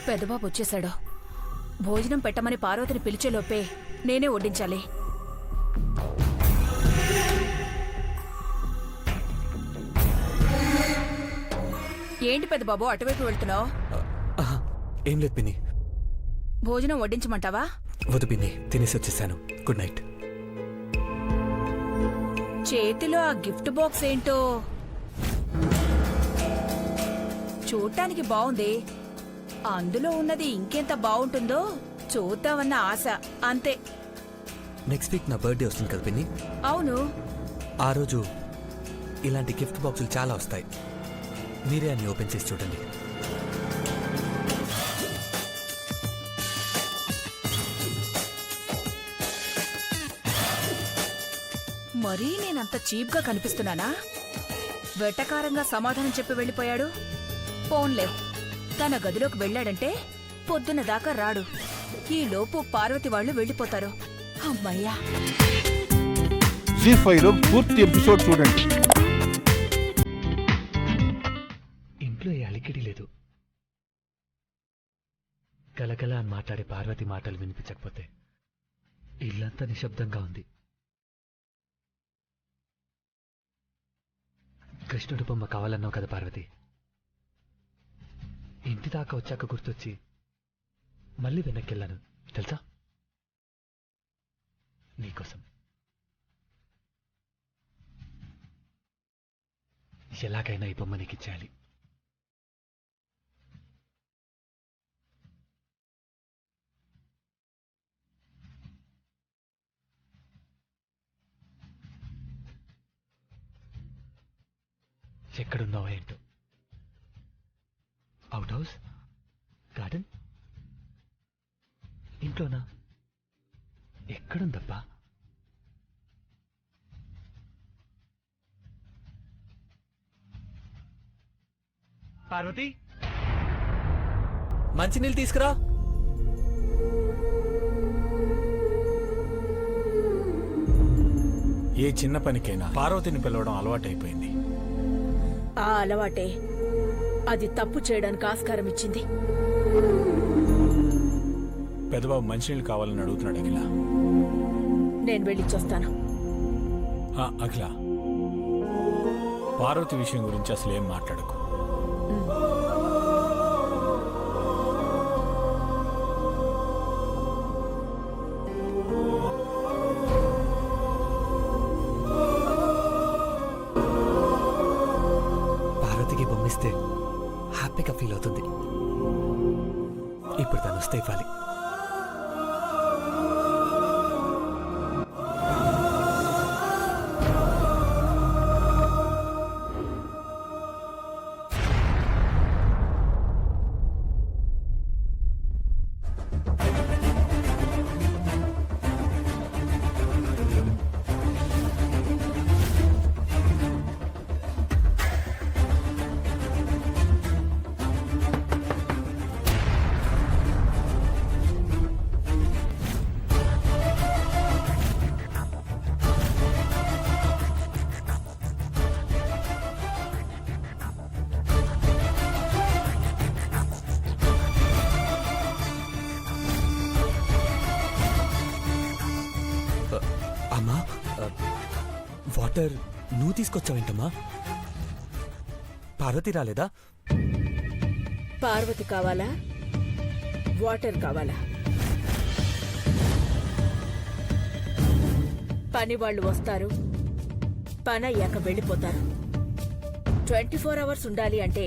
పెద్దబాబు వచ్చేశాడు. భోజనం పెట్టమని పార్వతిని పిలిచేలోపే నేనే వడ్డించాలి. ఏంటి పెద్దబాబు అటువైపు వెళ్తున్నావు? ఏం లేదు పిన్ని. భోజనం వడ్డించమంటావా? వద్దు పిన్ని, తినేసి వచ్చేసాను. Good night. చేతిలో ఆ గిఫ్ట్ బాక్స్ ఏంటో చూడటానికి బాగుంది. అందులో ఉన్నది ఇంకెంత బాగుంటుందో చూద్దామన్న ఆశ, అంతే. నెక్స్ట్ వీక్ నా బర్త్డే వస్తుంది కదా పిన్ని. అవును. ఆ రోజు ఇలాంటి గిఫ్ట్ బాక్సులు చాలా వస్తాయి. మీరే అన్ని ఓపెన్ చేసి చూడండి. మరీ నేనంత చీప్గా కనిపిస్తున్నానా? వెటకారంగా సమాధానం చెప్పి వెళ్ళిపోయాడు. పోన్లే, తన గదిలోకి వెళ్ళాడంటే పొద్దున్న దాకా రాడు. ఈలోపు పార్వతి వాళ్ళు వెళ్ళిపోతారు. అమ్మయ్యా. జీ5లో పూర్తి ఎపిసోడ్ చూడండి. ఇంట్లో ఏ అలికిడి లేదు. గలగల అని మాట్లాడే పార్వతి మాటలు వినిపించకపోతే ఇల్లంతా నిశ్శబ్దంగా ఉంది. కృష్ణుడి బొమ్మ కావాలన్నావు కదా పార్వతి. ఇంటి దాకా వచ్చాక గుర్తొచ్చి మళ్ళీ వెనక్కెళ్ళాను తెలుసా, నీకోసం. ఎలాగైనా ఈ బొమ్మ నీకు ఇచ్చేయాలి. ఎక్కడున్నావో ఏంటో. అవుట్ హౌస్, గార్డెన్, ఇంట్లోనా? ఎక్కడుందబ్బా? పార్వతి, మంచినీళ్ళు తీసుకురా. ఏ చిన్న పనికైనా పార్వతిని పిలవడం అలవాటైపోయింది. ఆ అలవాటే అది తప్పు చేయడానికి ఆస్కారం ఇచ్చింది. పెద్దబాబు మంచినీళ్ళు కావాలని అడుగుతున్నాడు అఖిల. నేను వెళ్ళిచ్చొస్తాను. అఖిల, పార్వతి విషయం గురించి అసలు ఏం మాట్లాడకు. పార్వతికి బొమ్మిస్తే హ్యాపీగా ఫీల్ అవుతుంది. ఇప్పుడు తను వస్తే ఇవ్వాలి. అమ్మా, వాటర్ నువ్వు తీసుకొచ్చావేంటమ్మా? పార్వతి రాలేదా? పార్వతి కావాలా, వాటర్ కావాలా? పని వాళ్ళు వస్తారు, పని అయ్యాక వెళ్ళిపోతారు. 24 hours ఉండాలి అంటే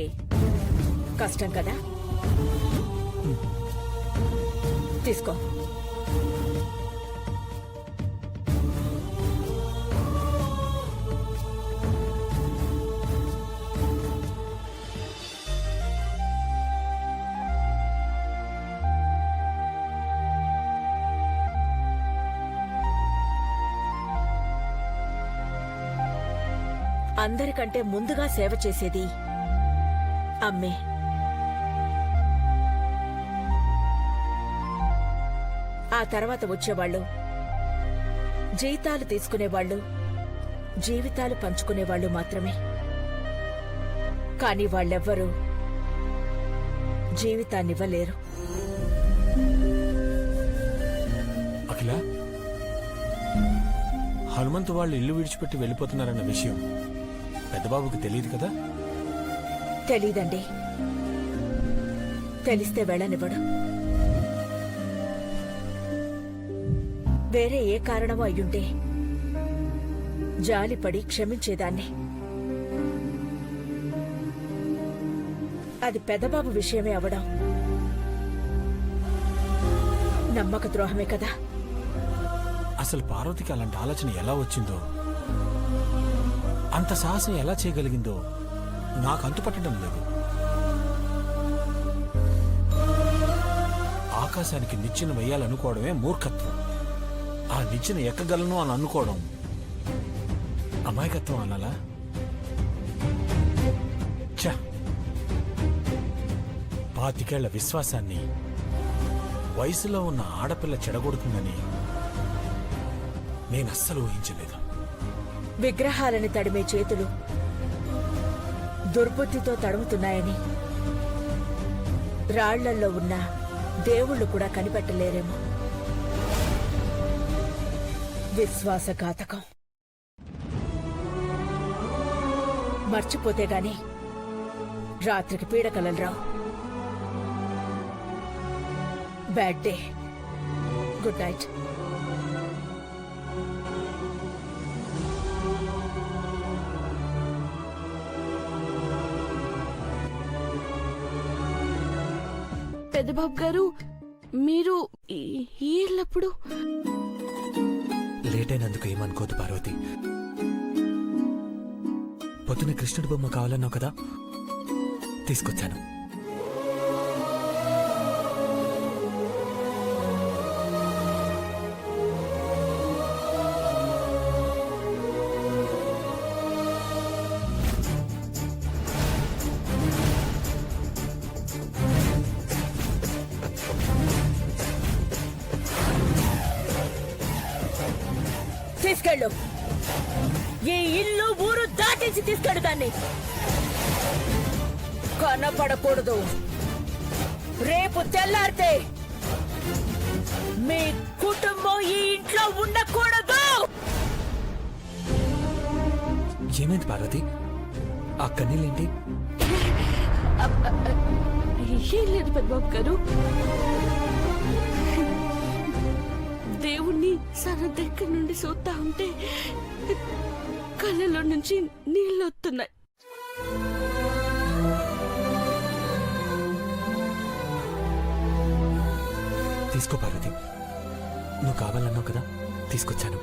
కష్టం కదా. తీసుకో. అందరికంటే ముందుగా సేవ చేసేది అమ్మే. ఆ తర్వాత వచ్చేవాళ్ళు జీతాలు తీసుకునేవాళ్ళు, జీవితాలు పంచుకునేవాళ్ళు మాత్రమే. కాని వాళ్ళెవ్వరూ జీవితాన్నివ్వలేరు. అఖిల, హనుమంతు వాళ్ళు ఇల్లు విడిచిపెట్టి వెళ్ళిపోతున్నారన్న విషయం పెద్దబాబుకి తెలియదు కదా? తెలీదండి. తెలిస్తే వెళ్ళనివ్వడు. వేరే ఏ కారణమో అయ్యుంటే జాలిపడి క్షమించేదాన్ని. అది పెద్దబాబు విషయమే అవడం నమ్మక ద్రోహమే కదా. అసలు పార్వతికి అలాంటి ఆలోచన ఎలా వచ్చిందో, అంత సాహసం ఎలా చేయగలిగిందో నాకు అంతుపట్టడం లేదు. ఆకాశానికి నిచ్చెన వేయాలనుకోవడమే మూర్ఖత్వం. ఆ నిచ్చెన ఎక్కగలను అని అనుకోవడం అమాయకత్వం అనాలా? ఛ! 25 విశ్వాసాన్ని వయసులో ఉన్న ఆడపిల్ల చెడగొడుతుందని నేనస్సలు ఊహించలేదు. విగ్రహాలని తడిమే చేతులు దుర్బుద్ధితో తడుముతున్నాయని రాళ్లల్లో ఉన్న దేవుళ్ళు కూడా కనిపెట్టలేరేమో. విశ్వాసఘాతకం. మర్చిపోతే గాని రాత్రికి పీడకలలు రావు. Bad day. Good night. పెద్దబాబు గారు, మీరు ఎల్లప్పుడు లేట్ అయినందుకు ఏమనుకోదు పార్వతి. పొద్దున కృష్ణుడి బొమ్మ కావాలన్నావు కదా, తీసుకొచ్చాను. తీసుకెళ్ళు. ఈ ఇల్లు ఊరు దాటించి తీసుకెళ్ళు. దాన్ని కనపడకూడదు. రేపు తెల్లారితే మీ కుటుంబం ఈ ఇంట్లో ఉండకూడదు. ఏమైంది పార్వతి? ఆ కన్నీళ్ళేంటి? ఏం లేదు పెద్దబాబు గారు. దేవుణ్ణి సన దగ్గర నుండి చూస్తా ఉంటే కళ్ళలో నుంచి నీళ్ళు వస్తున్నాయి. తీసుకో పార్వతి, నువ్వు కావాలన్నావు కదా, తీసుకొచ్చాను.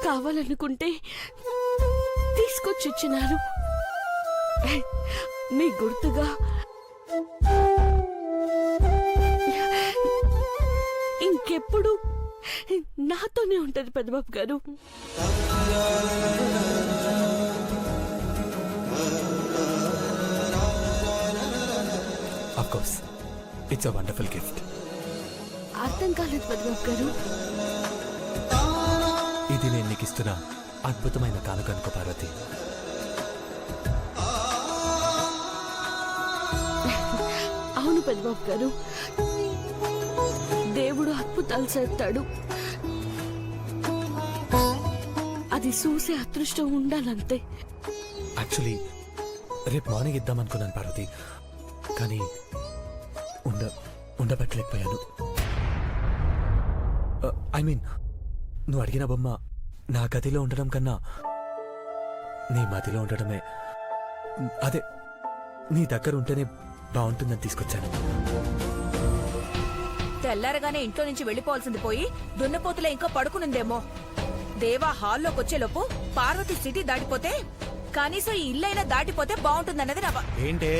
కావాలనుకుంటే తీసుకొచ్చిచ్చినారు. మీ గుర్తుగా ఇంకెప్పుడు నాతోనే ఉంటది పెద్దబాబు గారు. Of course, it's a wonderful gift. అర్థం కాలేదు పెద్దబాబు గారు. ఇది నేను నీకు ఇస్తున్న అద్భుతమైన కానుక అనుకో పార్వతి. అవును పెద్దబాబు గారు, దేవుడు అద్భుతాలు చేస్తాడు. అది చూసే అదృష్టం ఉండాలంతే. యాక్చువల్లీ రేపు మార్నింగ్ ఇద్దాం అనుకున్నాను పార్వతి, కానీ ఉండబట్టలేకపోయాను. ఐ మీన్, నువ్వు అడిగిన బొమ్మ నా గదిలో ఉండడం కన్నా నీ మదిలో ఉండడమే, అదే నీ దగ్గర ఉంటేనే బాగుంటుందని తీసుకొచ్చాను. తెల్లారగానే ఇంట్లో నుంచి వెళ్ళిపోవాల్సింది పోయి దున్నపోతులో ఇంకా పడుకునుందేమో. దేవా హాల్లోకి వచ్చేలోపు పార్వతి సిటీ దాటిపోతే కనీసం ఈ ఇల్లైనా దాటిపోతే బాగుంటుందన్నది నా ఏంటే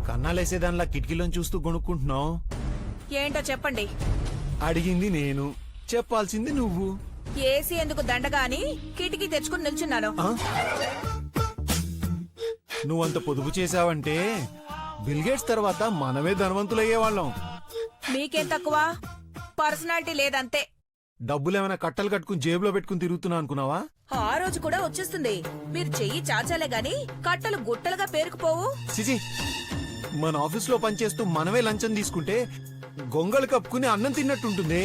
కన్నాలేసేదానిలా కిటికీలోని చూస్తూ కొనుక్కుంటున్నావు? ఏంటో చెప్పండి. అడిగింది నేను, చెప్పాల్సింది నువ్వు. ఏసీ ఎందుకు దండగా అని కిటికీ తెచ్చుకుని నిల్చున్నాను. ఆ? నువ్వంత పొదుపు చేసావంటే బిల్గేట్స్ తర్వాత మనమే ధనవంతులయ్యేవాళ్ళం. మీకేం తక్కువ? పర్సనాలిటీ లేదంతే. డబ్బులేమైనా కట్టలు కట్టుకుని జేబులో పెట్టుకుని తిరుగుతున్నా అనుకున్నావా? ఆ రోజు కూడా వచ్చేస్తుంది. మీరు చెయ్యి చాచాలే గాని కట్టలు గుట్టలుగా పేరుకుపోవు. సిసి, మన ఆఫీస్లో పనిచేస్తూ మనమే లంచం తీసుకుంటే గొంగళి కప్పుకుని అన్నం తిన్నట్టుంటుంది.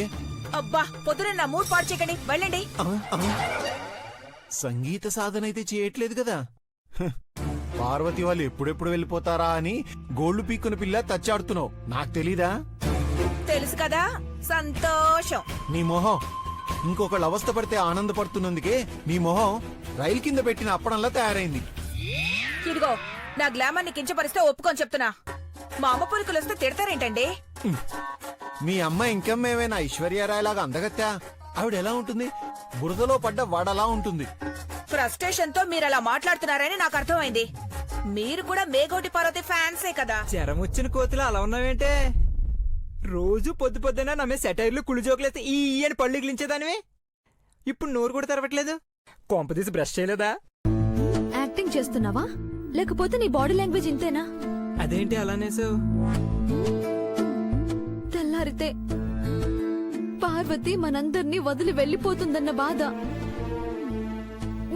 అబ్బా, పొద్దున నా మూడ్ పాడు చేయకండి, వెళ్ళండి. ఆ, ఆ. సంగీత సాధన అయితే చేయట్లేదు కదా. హ, పార్వతి వాళ్ళు ఎప్పుడెప్పుడు వెళ్ళిపోతారా అని గోళ్లు పీక్కున పిల్ల తచ్చాడుతున్నావు. నాకు తెలీదా? తెలుసు కదా, సంతోషం. నీ మొహం ఇంకొకళ్ళు అవస్థ పడితే ఆనందపడుతున్నందుకే నీ మొహం రైలు కింద పెట్టిన అప్పడంలా తయారైంది. ఇదిగో, నా గ్లామర్ ని కించపరిస్తే ఒప్పుకొని చెప్తున్నా. మా అమ్మ పురుకులు వస్తే తిడతారేంటండి? మీ అమ్మ ఇంకమ్మ ఏమైనా ఐశ్వర్యరాయలాగా అందగత్తా? ఆవిడ ఎలా ఉంటుంది? బురదలో పడ్డ వాడలా ఉంటుంది. ఫ్రస్ట్రేషన్ తో మీరు అలా మాట్లాడుతున్నారని నాకు అర్థమైంది. మీరు కూడా మేఘోటి పార్వతి ఫ్యాన్సే కదా. జ్వరం వచ్చిన కోతిలో అలా ఉన్నావేంటే? రోజు పొద్దు పొద్దున నమ్మే సెటైర్లు కుళ్ళు జోకులేస్తే ఈ అని పళ్ళు గిలించేదానివి. ఇప్పుడు నోరు కూడా తెరవట్లేదు. కొంపదీసి బ్రష్ చేయలేదా? యాక్టింగ్ చేస్తున్నావా లేకపోతే నీ బాడీ లాంగ్వేజ్ ఇంతేనా? అదేంటి అలానేసావు? తెల్లారితే పార్వతి మనందర్నీ వదిలి వెళ్లిపోతుందన్న బాధ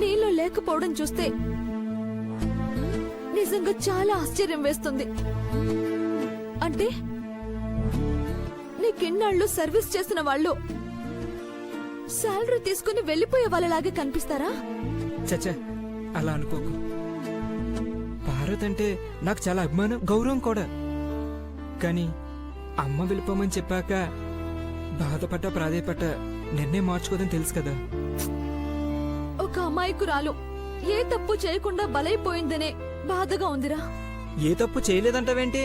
నీలో లేకపోవడం చూస్తే నిజంగా చాలా ఆశ్చర్యం వేస్తుంది. అంటే నీకిన్నాళ్ళు సర్వీస్ చేసిన వాళ్ళు శాలరీ తీసుకుని వెళ్లిపోయే వాళ్ళలాగే కనిపిస్తారా? చచ్చా, అలా అనుకోకు. భారత్ అంటే నాకు చాలా అభిమానం, గౌరవం కూడా. కానీ అమ్మ వెళ్ళిపోమని చెప్పాక బాధపడ్డ ప్రాధేయపడ్డ నిర్ణయం మార్చుకోదని తెలుసు కదా. ఒక అమాయకురాలు ఏ తప్పు చేయకుండా బలైపోయిందనే బాధగా ఉందిరా. ఏ తప్పు చేయలేదంటావేంటి?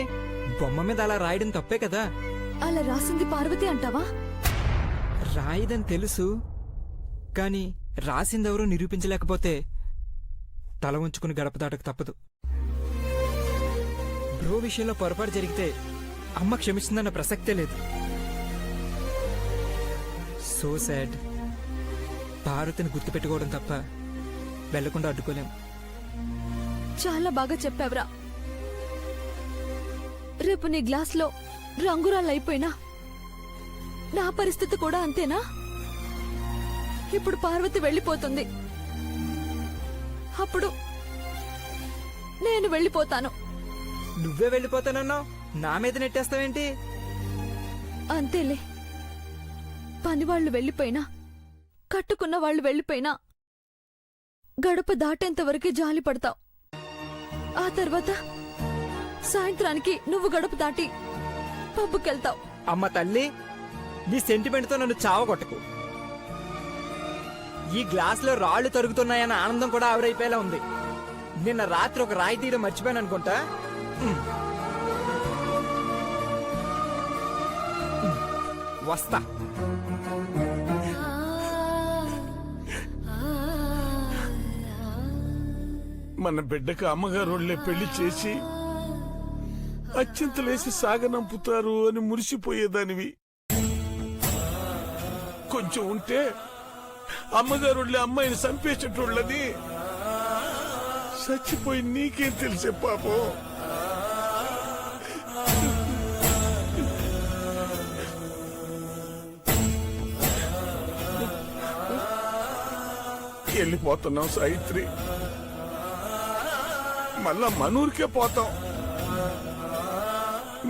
బొమ్మ మీద అలా రాయడం తప్పే కదా. అలా రాసింది పార్వతి అంటావా? రాయిదని తెలుసు, కానీ రాసిందెవరూ నిరూపించలేకపోతే తల ఉంచుకుని గడప దాటకు తప్పదు. బ్రో విషయంలో పొరపాటు జరిగితే అమ్మ క్షమిస్తుందన్న ప్రసక్తే లేదు. So sad. భారతిని గుర్తుపెట్టుకోవడం తప్ప వెళ్లకుండా అడ్డుకోలేం. చాలా బాగా చెప్పావురా. రేపు నీ గ్లాస్లో రంగురాళ్ళైపోయినా నా పరిస్థితి కూడా అంతేనా? ఇప్పుడు పార్వతి వెళ్ళిపోతుంది, అప్పుడు నేను వెళ్ళిపోతాను. నువ్వే వెళ్ళిపోతానన్నావు, నా మీద నెట్టేస్తావేంటి? అంతేలే. పనివాళ్లు వెళ్ళిపోయినా కట్టుకున్న వాళ్ళు వెళ్ళిపోయినా గడప దాటేంత వరకే జాలి పడతావు. ఆ తర్వాత సాయంత్రానికి నువ్వు గడప దాటి పబ్బుకెళ్తావు. అమ్మ తల్లి, నీ సెంటిమెంట్తో నన్ను చావగొట్టకు. ఈ గ్లాసులో రాళ్లు తరుగుతున్నాయన్న ఆనందం కూడా ఆవిరైపోయేలా ఉంది. నిన్న రాత్రి ఒక రాయి తీయడం మర్చిపోయాను అనుకుంటా. వస్తా. మన బిడ్డకు అమ్మగారు వాళ్ళే పెళ్లి చేసి అత్యంతలేసి సాగనంపుతారు అని మురిసిపోయేదానివి. కొంచెం ఉంటే అమ్మగారు వాళ్ళే అమ్మాయిని చంపేసేటోళ్ళని చచ్చిపోయి నీకేం తెలిసే పాపం. వెళ్ళిపోతున్నాం సాయిత్రి, మళ్ళా మనూరికే పోతాం.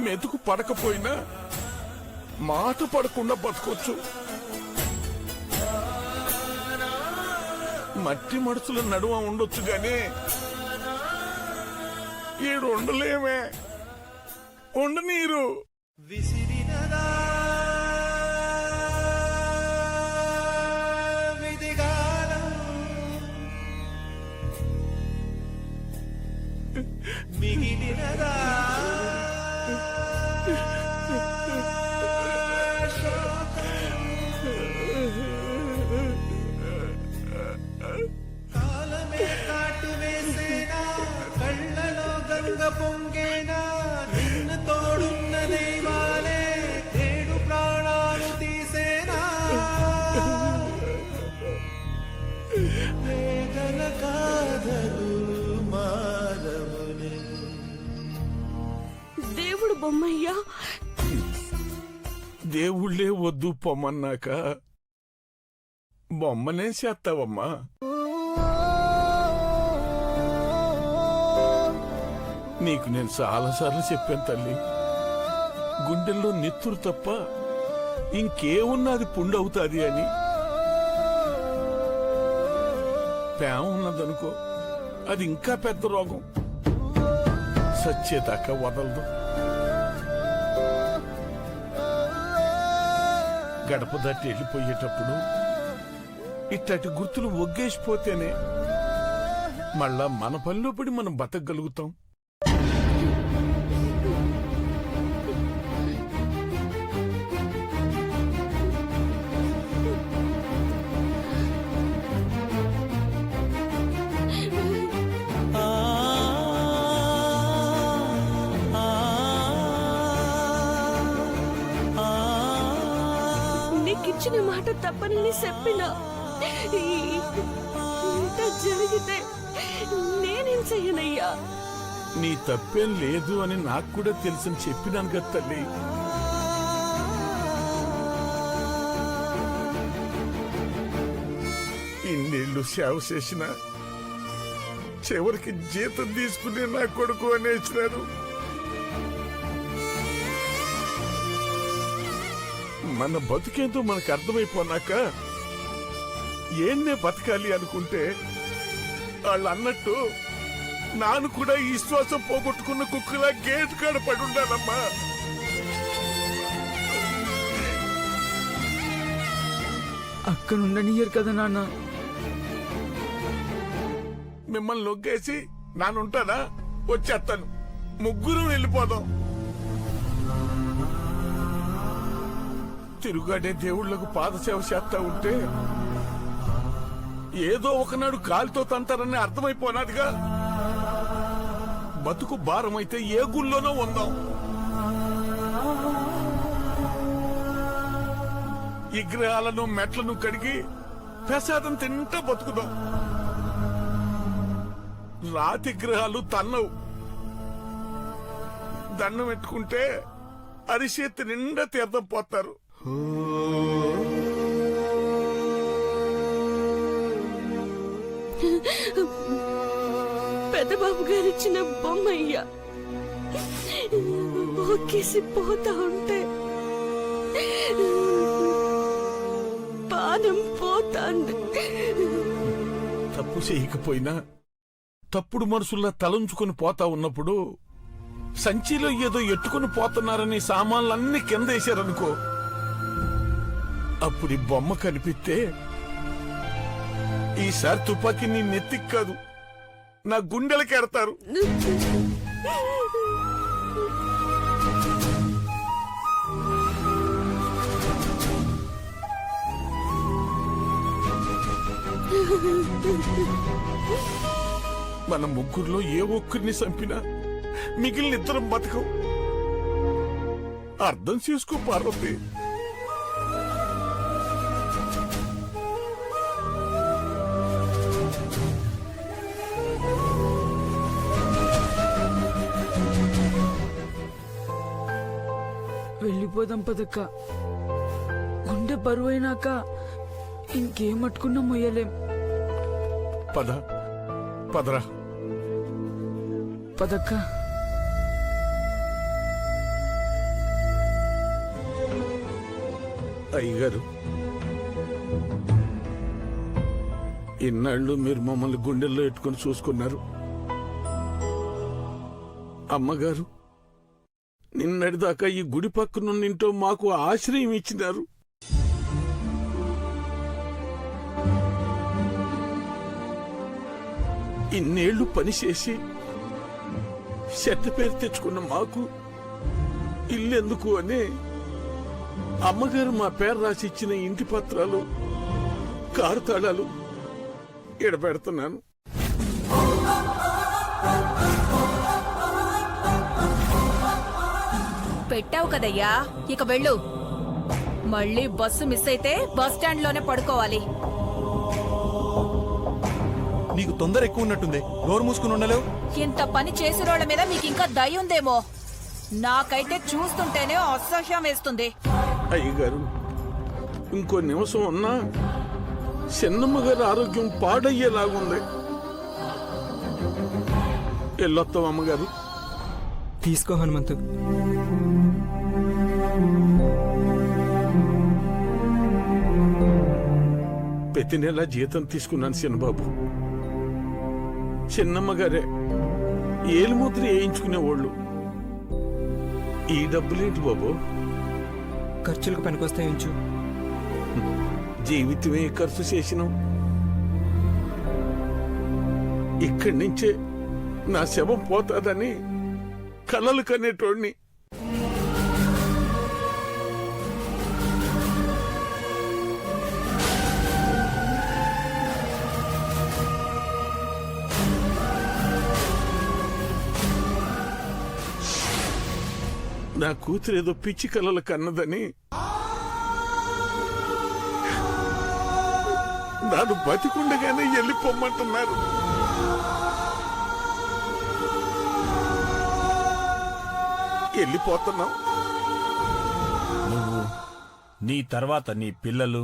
మెతుకు పడకపోయినా మాట పడకుండా బతకొచ్చు. మట్టి మడుచుల నడుమ ఉండొచ్చు గాని ఈడు ఉండలేమే. ఉండనీరు. మిగిలినదా పొంగేనా నిన్ను తోడున్న దైవాలే ఏడు ప్రాణాలు తీసేనా వేదన కాదలు మానవుని దేవుడు బొమ్మయ్యా. దేవుళ్ళే వద్దు పొమ్మన్నాక బొమ్మనే చేస్తావమ్మా. నీకు నేను చాలాసార్లు చెప్పాను తల్లి, గుండెల్లో నెత్తురు తప్ప ఇంకేమున్నది పుండవుతాది అని. ప్రేమ ఉన్నదనుకో, అది ఇంకా పెద్ద రోగం, సచ్చేదాకా వదలదు. గడప దాటి వెళ్ళిపోయేటప్పుడు ఇట్టటి గుర్తులు ఒగ్గేసిపోతేనే మళ్ళా మన పనిలో పడి మనం బతకగలుగుతాం. నీకిచ్చిన మాట తప్పని చెప్పినా ఇంత జరిగితే నేనేం చెయ్యనయ్యా. నీ తప్పేం లేదు అని నాకు కూడా తెలుసని చెప్పినాను కదా తల్లి. ఇన్నేళ్లు సేవ చేసిన చివరికి జీతం తీసుకునే నా కొడుకు అనేసినారు. మన బతుకేంతో మనకు అర్థమైపోనాక ఏన్నే బతకాలి అనుకుంటే వాళ్ళు అన్నట్టు నాను కూడా ఈ శ్వాసం పోగొట్టుకున్న కుక్కలా గేట్ కాడ పడుండాలమ్మా. అక్కనుండనియరు కదా నాన్న. మిమ్మల్ని నొగ్గేసి నానుంటానా? వచ్చేస్తాను, ముగ్గురు వెళ్ళిపోదాం. తిరుగాడే దేవుళ్లకు పాదసేవ చేస్తా ఉంటే ఏదో ఒకనాడు కాలితో తంతారని అర్థమైపోనాదిగా. బతుకు భారమైతే ఏ గుళ్ళోనో ఉందాం. విగ్రహాలను మెట్లను కడిగి ప్రసాదం తింటా బతుకుదాం. రాతి గ్రహాలు తన్నవు. దండం పెట్టుకుంటే అరిచేతి నిండా తీర్థం పోతారు. పెద్దబాబు గారిచ్చిన బొమ్మయ్యా ఒక్కేసి పోతా ఉంటే పానం పోతాంది. తప్పు చేయకపోయినా తప్పుడు మనుషుల్లా తలంచుకుని పోతా ఉన్నప్పుడు సంచిలో ఏదో ఎట్టుకుని పోతున్నారని సామాన్లన్నీ కింద వేశారనుకో, అప్పుడు ఈ బొమ్మ కనిపిస్తే ఈసారి తుపాకీ నీ నెత్తికి కాదు నా గుండెలకి ఎడతారు. మన ముగ్గురులో ఏ ఒక్కరిని చంపినా మిగిలిన ఇద్దరం బతకం. అర్థం చేసుకో పార్వతి. వెళ్ళిపోదాం పదక్క. గుండె బరువైనాక ఇంకేం అట్టుకున్నా మొయ్యలేం. పద పదరా. పదక్క. అయ్యగారు, ఇన్నాళ్ళు మీరు మమ్మల్ని గుండెల్లో ఎట్టుకుని చూసుకున్నారు. అమ్మగారు నిన్నటిదాకా ఈ గుడి పక్కనున్నింటో మాకు ఆశ్రయం ఇచ్చినారు. ఇన్నేళ్లు పనిచేసి చెత్త పేరు తెచ్చుకున్న మాకు ఇల్లెందుకు అని అమ్మగారు మా పేరు రాసి ఇచ్చిన ఇంటి పత్రాలు, కారు తాళాలు ఎడబెడుతున్నాను. పెట్టావు కదయ్యా, ఇక వెళ్ళు. మళ్ళీ బస్సు మిస్ అయితే బస్ స్టాండ్ లోనే పడుకోవాలి. నీకు తొందర ఎక్కువ ఉన్నట్టుంది, నోరు మూసుకుని ఉండలేవు. ఇంత పని చేసినోళ్ల మీద మీకు ఇంకా దయ ఉందేమో. నాకైతే చూస్తుంటేనే అసహ్యం వేస్తుంది. అయ్యగారు, ఇంకో నిమిషం ఉన్నా చిన్నమ్మ గారి ఆరోగ్యం పాడయ్యేలాగుంది. ఎల్లొత్తాం అమ్మగారు. తీసుకో హనుమంతు. ప్రతి నెల జీతం తీసుకున్నాను చిన్నబాబు. చిన్నమ్మ గారే ఏలుముద్ర వేయించుకునేవాళ్ళు. ఈ డబ్బులేంటి బాబు? ఖర్చులకు పనికొస్తాయి ఉంచు. జీవితమే ఖర్చు చేసినాం. ఇక్కడి నుంచే నా శవం పోతాదని కలలు కనేటోడిని. నా కూతురు ఏదో పిచ్చి కలలు కన్నదని నాను బతికుండగానే వెళ్ళిపోమ్మంటున్నారు. వెళ్ళిపోతున్నాం. నువ్వు, నీ తర్వాత నీ పిల్లలు,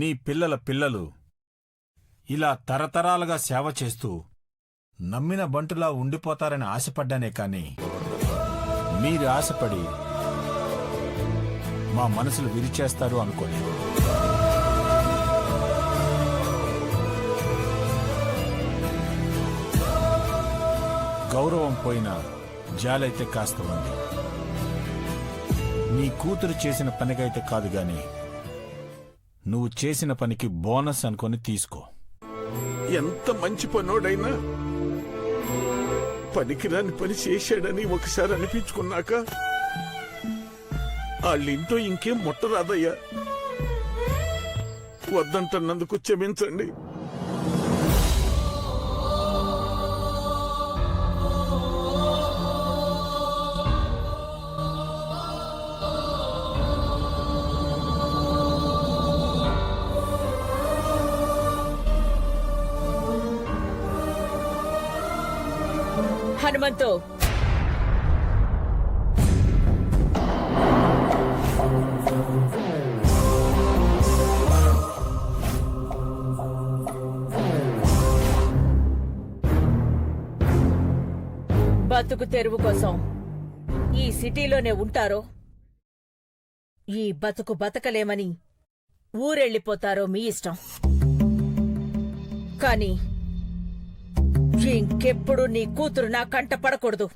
నీ పిల్లల పిల్లలు ఇలా తరతరాలుగా సేవ చేస్తూ నమ్మిన బంటులా ఉండిపోతారని ఆశపడ్డానే కాని మీరు ఆశపడి మా మనసులు విరిచేస్తారు అనుకోలేదు. గౌరవం పోయినా జాలైతే కాస్త ఉంది. నీ కూతురు చేసిన పనికైతే కాదు గాని నువ్వు చేసిన పనికి బోనస్ అనుకొని తీసుకో. ఎంత మంచి పనోడైనా పనికిరాని పని చేశాడని ఒకసారి అనిపించుకున్నాక వాళ్ళింట్లో ఇంకేం ముట్టరాదయ్యా. వద్దంటున్నందుకు క్షమించండి. హనుమంతు, బతుకు తెరువు కోసం ఈ సిటీలోనే ఉంటారో, ఈ బతుకు బతకలేమని ఊరెళ్ళిపోతారో మీ ఇష్టం. కానీ ఇంకెప్పుడు నీ కూతురు నా కంట పడకూడదు.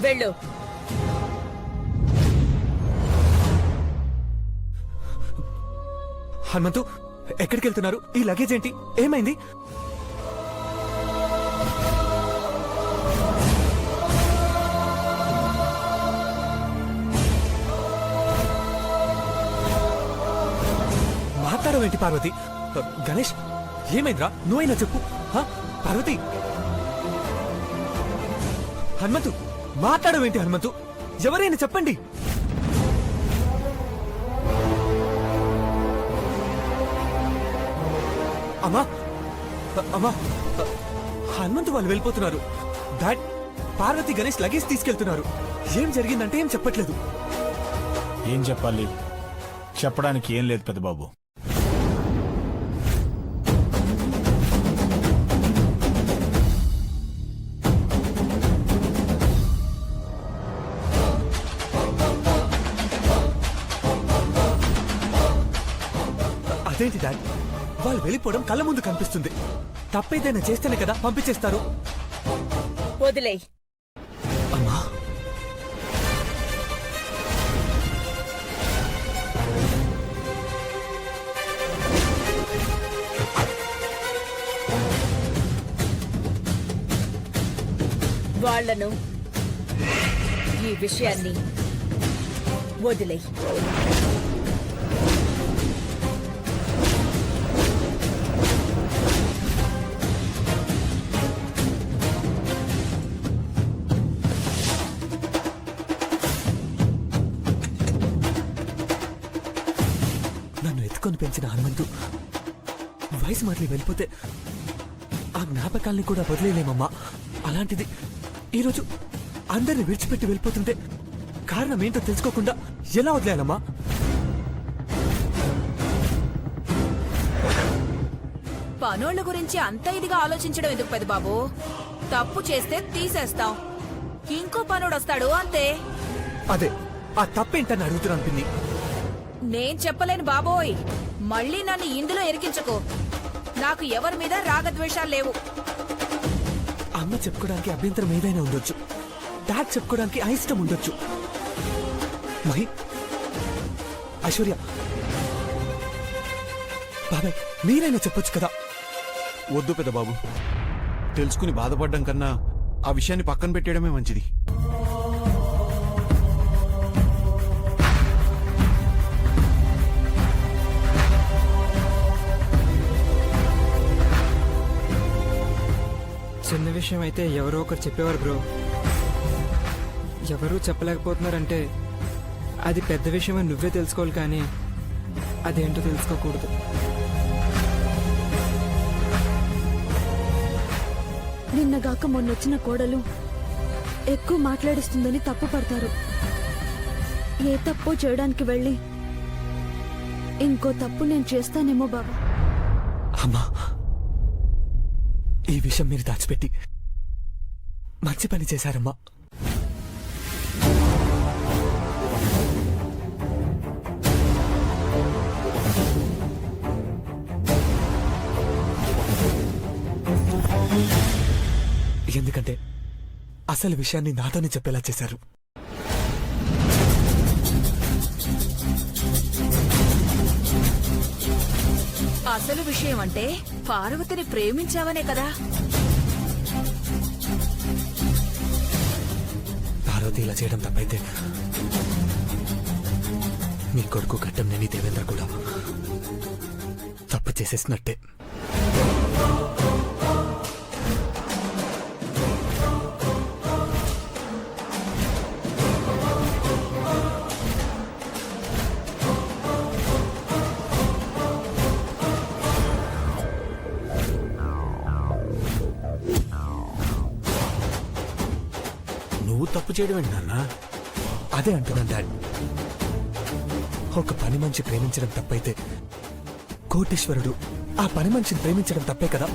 వెళ్ళు. హనుమంతు, ఎక్కడికి వెళ్తున్నారు? ఈ లగేజ్ ఏంటి? ఏమైంది? మాట్లాడవేంటి పార్వతి? గణేష్, ఏమైందిరా? నువ్వైనా చెప్పు. పార్వతి, హనుమంతు, మాట్లాడవేంటి? హనుమంతు, ఎవరైనా చెప్పండి. అమ్మా, అమ్మా, హనుమంతు వాళ్ళు వెళ్ళిపోతున్నారు. డాడ్, పార్వతి, గణేష్ లగేజ్ తీసుకెళ్తున్నారు. ఏం జరిగిందంటే ఏం చెప్పట్లేదు. ఏం చెప్పాలి? చెప్పడానికి ఏం లేదు పెద్దబాబు. అదేంటి డాడ్, వాళ్ళు వెళ్ళిపోవడం కళ్ళ ముందు కనిపిస్తుంది. తప్పేదైనా చేస్తేనే కదా పంపించేస్తారు. వదిలేయ్. అమ్మా, వాళ్లను ఈ విషయాన్ని వదిలేయ్. నన్ను ఎత్తుకొని పెంచిన హనుమంతు వయసు మరలి వెళ్ళిపోతే ఆ జ్ఞాపకాల్ని కూడా వదిలేలేమమ్మా. అలాంటిది ఈరోజు అందరిని విడిచిపెట్టి వెళ్ళిపోతుంటే కారణం ఏంటో తెలుసుకోకుండా ఎలా వదిలేయాలమ్మా? పనోళ్ళ గురించి అంత ఇదిగా ఆలోచించడం ఎందుకు పెద్ద బాబు? తప్పు చేస్తే తీసేస్తాం, ఇంకో పనోడు వస్తాడు అంతే. అదే ఆ తప్పేంటని అడుగుతున్నాను పిన్ని. నేను చెప్పలేను బాబోయ్. మళ్ళీ నన్ను ఇందులో ఎరికించకు. నాకు ఎవరి మీద రాగద్వేషాలు లేవు. అమ్మ చెప్పుకోవడానికి అభ్యంతరం ఏదైనా ఉండొచ్చు, డాడ్ చెప్పుకోవడానికి అయిష్టం ఉండొచ్చు. మహి, ఐశ్వర్య, బాబాయ్ మీరైనా చెప్పొచ్చు కదా. వద్దు పెద్ద బాబు, తెలుసుకుని బాధపడడం కన్నా ఆ విషయాన్ని పక్కన పెట్టేయడమే మంచిది. చిన్న విషయం అయితే ఎవరో ఒకరు చెప్పేవారు బ్రో. ఎవరూ చెప్పలేకపోతున్నారంటే అది పెద్ద విషయమని నువ్వే తెలుసుకోవాలి, కానీ అదేంటో తెలుసుకోకూడదు. నిన్నగాక మొన్నొచ్చిన కోడలు ఎక్కువ మాట్లాడిస్తుందని తప్పు పడతారు. ఏ తప్పు చేయడానికి వెళ్ళి ఇంకో తప్పు నేను చేస్తానేమో బాబా. అమ్మా, ఈ విషయం మీరు దాచిపెట్టి మంచి పని చేశారమ్మా. ఎందుకంటే అసలు విషయాన్ని నాతోనే చెప్పేలా చేశారు. అసలు విషయం అంటే పార్వతిని ప్రేమించావనే కదా. పార్వతి ఇలా చేయడం తప్పైతే నీ కొడుకు ఘట్టం నేని దేవేంద్ర కూడా తప్పు చేసేసినట్టే. నువ్వు తప్పు చేయడం ఏంటి నాన్న? అదే అంటున్నాను డాడ్. ఒక పని మనిషి ప్రేమించడం తప్పైతే కోటీశ్వరుడు ఆ పని మనిషిని ప్రేమించడం తప్పే కదా.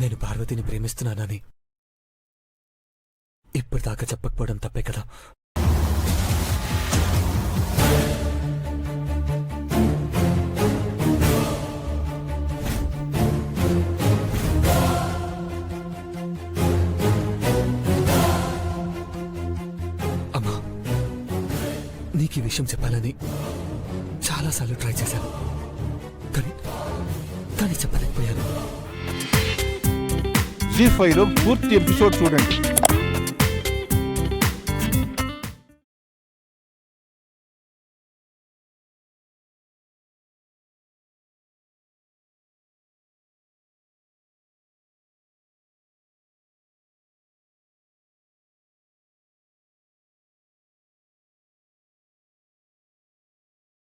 నేను పార్వతిని ప్రేమిస్తున్నానని ఇప్పటిదాకా చెప్పకపోవడం తప్పే కదా. అమ్మా, నీకు ఈ విషయం చెప్పాలని చాలాసార్లు ట్రై చేశాను, కానీ చెప్పలేకపోయాను. జీ5లో పూర్తి ఎపిసోడ్ చూడండి.